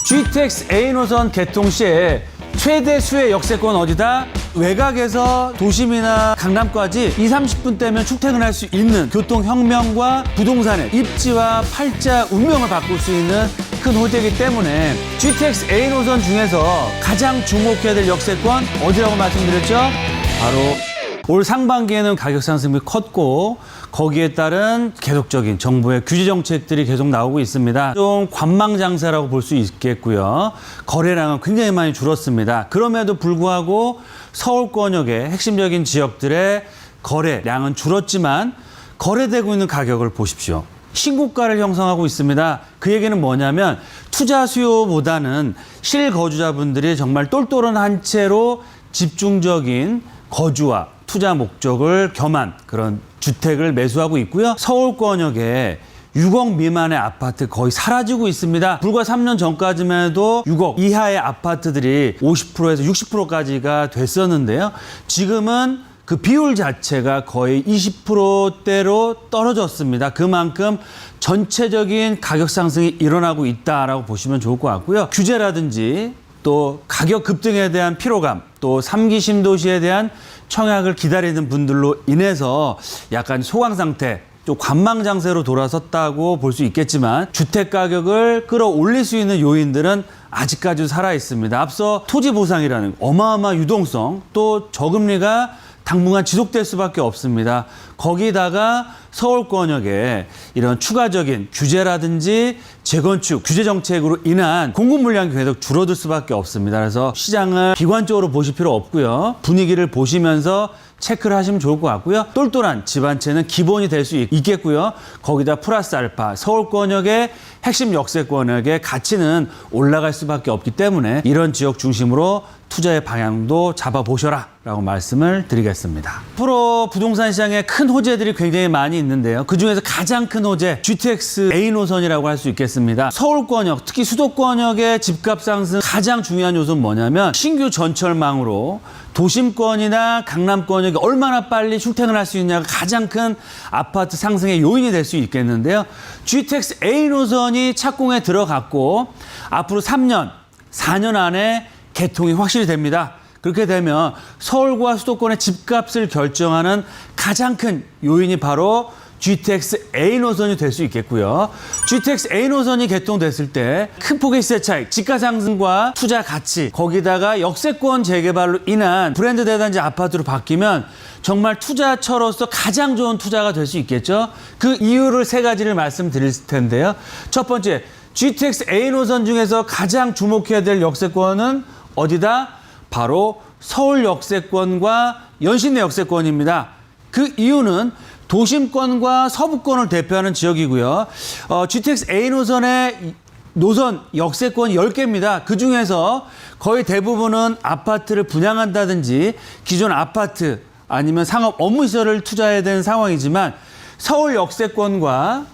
GTX A 노선 개통 시에 최대 수의 역세권 어디다? 외곽에서 도심이나 강남까지 20-30분대면 출퇴근할 수 있는 교통혁명과 부동산의 입지와 팔자 운명을 바꿀 수 있는 큰 호재이기 때문에 GTX A 노선 중에서 가장 주목해야 될 역세권 어디라고 말씀드렸죠? 바로 올 상반기에는 가격 상승이 컸고 거기에 따른 계속적인 정부의 규제 정책들이 계속 나오고 있습니다. 좀 관망장사라고 볼 수 있겠고요. 거래량은 굉장히 많이 줄었습니다. 그럼에도 불구하고 서울권역의 핵심적인 지역들의 거래량은 줄었지만 거래되고 있는 가격을 보십시오. 신고가를 형성하고 있습니다. 그 얘기는 뭐냐면 투자 수요보다는 실거주자분들이 정말 똘똘한 한 채로 집중적인 거주와 투자 목적을 겸한 그런 주택을 매수하고 있고요. 서울권역에 6억 미만의 아파트 거의 사라지고 있습니다. 불과 3년 전까지만 해도 6억 이하의 아파트들이 50%에서 60%까지가 됐었는데요. 지금은 그 비율 자체가 거의 20%대로 떨어졌습니다. 그만큼 전체적인 가격 상승이 일어나고 있다라고 보시면 좋을 것 같고요. 규제라든지 또 가격 급등에 대한 피로감, 또 3기 신도시에 대한 청약을 기다리는 분들로 인해서 약간 소강 상태, 좀 관망장세로 돌아섰다고 볼 수 있겠지만 주택 가격을 끌어올릴 수 있는 요인들은 아직까지도 살아 있습니다. 앞서 토지 보상이라는 어마어마한 유동성, 또 저금리가 당분간 지속될 수밖에 없습니다. 거기다가 서울권역에 이런 추가적인 규제라든지 재건축, 규제 정책으로 인한 공급 물량이 계속 줄어들 수밖에 없습니다. 그래서 시장을 비관적으로 보실 필요 없고요. 분위기를 보시면서 체크를 하시면 좋을 것 같고요. 똘똘한 집 한 채는 기본이 될 수 있겠고요. 거기다 플러스 알파, 서울권역의 핵심 역세권역의 가치는 올라갈 수밖에 없기 때문에 이런 지역 중심으로 투자의 방향도 잡아보셔라 라고 말씀을 드리겠습니다. 앞으로 부동산 시장에 큰 호재들이 굉장히 많이 있는데요. 그중에서 가장 큰 호재, GTX A 노선이라고 할 수 있겠습니다. 서울권역, 특히 수도권역의 집값 상승 가장 중요한 요소는 뭐냐면 신규 전철망으로 도심권이나 강남권역이 얼마나 빨리 출퇴근할 수 있냐가 가장 큰 아파트 상승의 요인이 될 수 있겠는데요. GTX A 노선이 착공에 들어갔고 앞으로 3년, 4년 안에 개통이 확실히 됩니다. 그렇게 되면 서울과 수도권의 집값을 결정하는 가장 큰 요인이 바로 GTX A 노선이 될 수 있겠고요. GTX A 노선이 개통됐을 때 큰 폭의 시세 차익, 지가 상승과 투자 가치, 거기다가 역세권 재개발로 인한 브랜드 대단지 아파트로 바뀌면 정말 투자처로서 가장 좋은 투자가 될 수 있겠죠. 그 이유를 세 가지를 말씀드릴 텐데요. 첫 번째, GTX A 노선 중에서 가장 주목해야 될 역세권은 어디다? 바로 서울 역세권과 연신내 역세권입니다. 그 이유는 도심권과 서부권을 대표하는 지역이고요. GTX A 노선의 노선 역세권이 10개입니다. 그중에서 거의 대부분은 아파트를 분양한다든지 기존 아파트 아니면 상업 업무시설을 투자해야 되는 상황이지만 서울 역세권과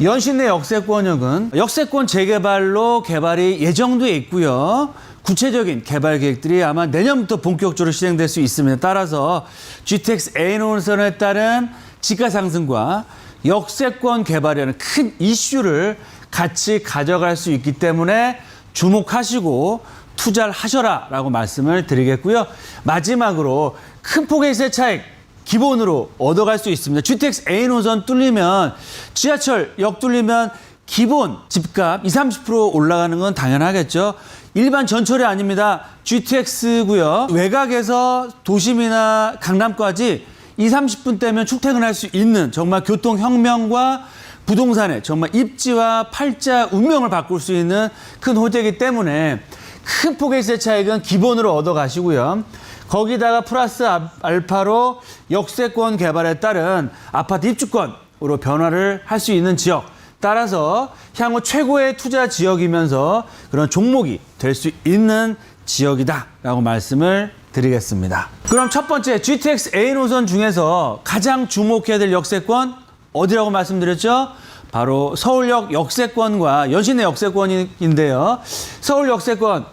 연신내 역세권역은 역세권 재개발로 개발이 예정돼 있고요. 구체적인 개발 계획들이 아마 내년부터 본격적으로 시행될 수 있습니다. 따라서 GTX A 노선에 따른 지가 상승과 역세권 개발이라는 큰 이슈를 같이 가져갈 수 있기 때문에 주목하시고 투자를 하셔라라고 말씀을 드리겠고요. 마지막으로 큰 폭의 시세 차익 기본으로 얻어갈 수 있습니다. GTX A 노선 뚫리면 지하철 역 뚫리면 기본 집값 20-30% 올라가는 건 당연하겠죠. 일반 전철이 아닙니다. GTX고요. 외곽에서 도심이나 강남까지 20-30분대면 출퇴근할 수 있는 정말 교통혁명과 부동산의 정말 입지와 팔자 운명을 바꿀 수 있는 큰 호재이기 때문에 큰 폭의 시세 차익은 기본으로 얻어가시고요. 거기다가 플러스 알파로 역세권 개발에 따른 아파트 입주권으로 변화를 할 수 있는 지역, 따라서 향후 최고의 투자 지역이면서 그런 종목이 될 수 있는 지역이다라고 말씀을 드리겠습니다. 그럼 첫 번째 GTX A 노선 중에서 가장 주목해야 될 역세권 어디라고 말씀드렸죠? 바로 서울역 역세권과 연신내 역세권인데요. 서울 역세권,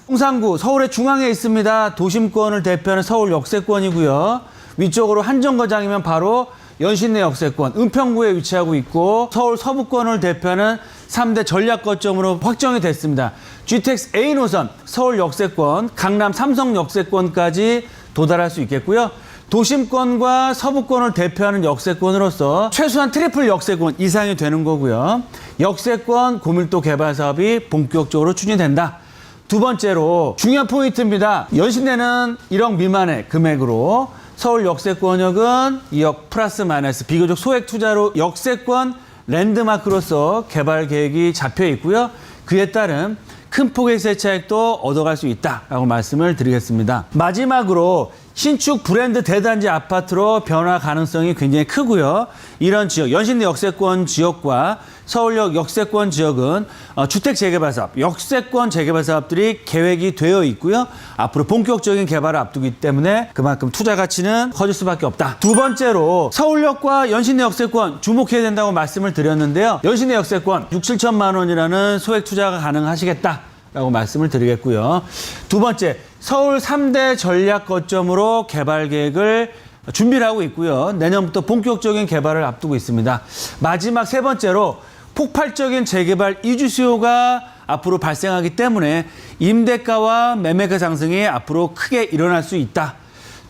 홍상구 서울의 중앙에 있습니다. 도심권을 대표하는 서울 역세권이고요. 위쪽으로 한정거장이면 바로 연신내 역세권, 은평구에 위치하고 있고 서울 서부권을 대표하는 3대 전략 거점으로 확정이 됐습니다. GTX A 노선, 서울 역세권, 강남 삼성 역세권까지 도달할 수 있겠고요. 도심권과 서부권을 대표하는 역세권으로서 최소한 트리플 역세권 이상이 되는 거고요. 역세권 고밀도 개발 사업이 본격적으로 추진된다. 두 번째로 중요한 포인트입니다. 연신내는 1억 미만의 금액으로 서울 역세권역은 2억 플러스 마이너스 비교적 소액 투자로 역세권 랜드마크로서 개발 계획이 잡혀 있고요. 그에 따른 큰 폭의 세차익도 얻어갈 수 있다라고 말씀을 드리겠습니다. 마지막으로 신축 브랜드 대단지 아파트로 변화 가능성이 굉장히 크고요. 이런 지역, 연신내 역세권 지역과 서울역 역세권 지역은 주택 재개발 사업, 역세권 재개발 사업들이 계획이 되어 있고요. 앞으로 본격적인 개발을 앞두기 때문에 그만큼 투자 가치는 커질 수밖에 없다. 두 번째로 서울역과 연신내 역세권 주목해야 된다고 말씀을 드렸는데요. 연신내 역세권 6, 7천만 원이라는 소액 투자가 가능하시겠다라고 말씀을 드리겠고요. 두 번째, 서울 3대 전략 거점으로 개발 계획을 준비를 하고 있고요. 내년부터 본격적인 개발을 앞두고 있습니다. 마지막 세 번째로 폭발적인 재개발 이주 수요가 앞으로 발생하기 때문에 임대가와 매매가 상승이 앞으로 크게 일어날 수 있다.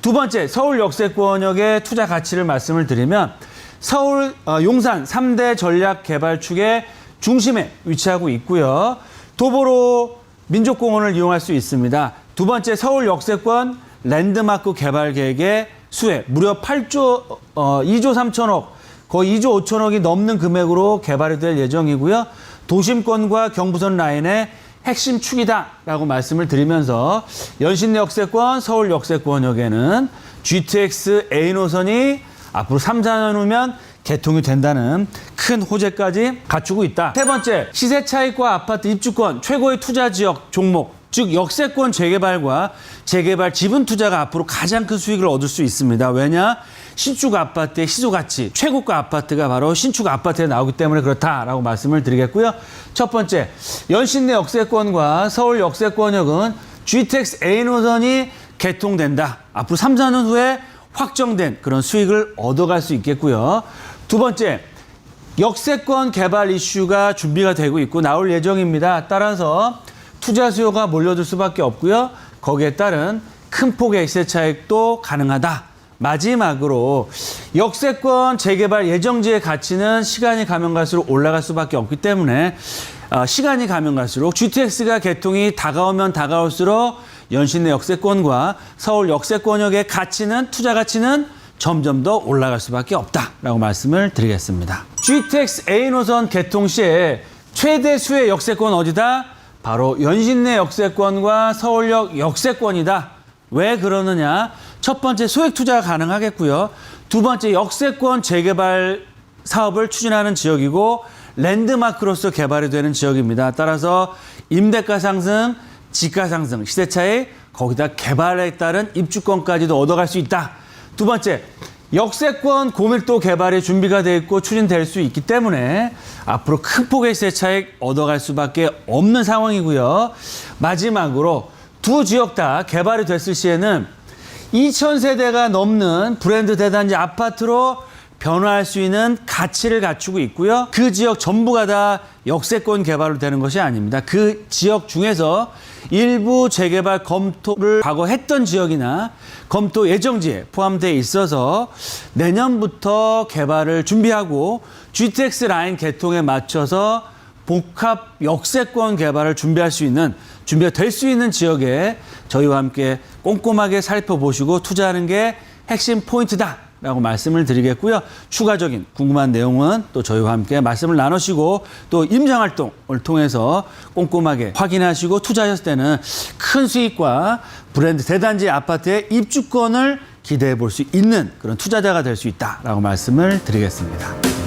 두 번째, 서울 역세권역의 투자 가치를 말씀을 드리면 서울 용산 3대 전략 개발축의 중심에 위치하고 있고요. 도보로 민족공원을 이용할 수 있습니다. 두 번째, 서울 역세권 랜드마크 개발 계획의 수혜 무려 2조 3천억, 거의 2조 5천억이 넘는 금액으로 개발이 될 예정이고요. 도심권과 경부선 라인의 핵심 축이다라고 말씀을 드리면서 연신내 역세권, 서울 역세권역에는 GTX A 노선이 앞으로 3, 4년 후면 개통이 된다는 큰 호재까지 갖추고 있다. 세 번째, 시세 차익과 아파트 입주권 최고의 투자 지역 종목, 즉 역세권 재개발과 재개발 지분 투자가 앞으로 가장 큰 수익을 얻을 수 있습니다. 왜냐? 신축 아파트의 시소 가치, 최고가 아파트가 바로 신축 아파트에 나오기 때문에 그렇다라고 말씀을 드리겠고요. 첫 번째, 연신내 역세권과 서울 역세권역은 GTX A 노선이 개통된다. 앞으로 3, 4년 후에 확정된 그런 수익을 얻어갈 수 있겠고요. 두 번째, 역세권 개발 이슈가 준비가 되고 있고 나올 예정입니다. 따라서 투자 수요가 몰려들 수밖에 없고요. 거기에 따른 큰 폭의 시세 차익도 가능하다. 마지막으로 역세권 재개발 예정지의 가치는 시간이 가면 갈수록 올라갈 수밖에 없기 때문에 시간이 가면 갈수록 GTX가 개통이 다가오면 다가올수록 연신내 역세권과 서울 역세권역의 가치는, 투자 가치는 점점 더 올라갈 수밖에 없다라고 말씀을 드리겠습니다. GTX A 노선 개통 시에 최대 수의 역세권 어디다? 바로 연신내 역세권과 서울역 역세권이다. 왜 그러느냐? 첫 번째, 소액 투자가 가능하겠고요. 두 번째, 역세권 재개발 사업을 추진하는 지역이고 랜드마크로서 개발이 되는 지역입니다. 따라서 임대가 상승, 지가 상승, 시세 차익, 거기다 개발에 따른 입주권까지도 얻어갈 수 있다. 두 번째, 역세권 고밀도 개발이 준비가 돼 있고 추진될 수 있기 때문에 앞으로 큰 폭의 시세 차익 얻어갈 수밖에 없는 상황이고요. 마지막으로 두 지역 다 개발이 됐을 시에는 2,000세대가 넘는 브랜드 대단지 아파트로 변화할 수 있는 가치를 갖추고 있고요. 그 지역 전부가 다 역세권 개발로 되는 것이 아닙니다. 그 지역 중에서 일부 재개발 검토를 과거 했던 지역이나 검토 예정지에 포함되어 있어서 내년부터 개발을 준비하고 GTX 라인 개통에 맞춰서 복합 역세권 개발을 준비할 수 있는, 준비가 될 수 있는 지역에 저희와 함께 꼼꼼하게 살펴보시고 투자하는 게 핵심 포인트다 라고 말씀을 드리겠고요. 추가적인 궁금한 내용은 또 저희와 함께 말씀을 나누시고 또 임장활동을 통해서 꼼꼼하게 확인하시고 투자하셨을 때는 큰 수익과 브랜드 대단지 아파트의 입주권을 기대해 볼 수 있는 그런 투자자가 될 수 있다라고 말씀을 드리겠습니다.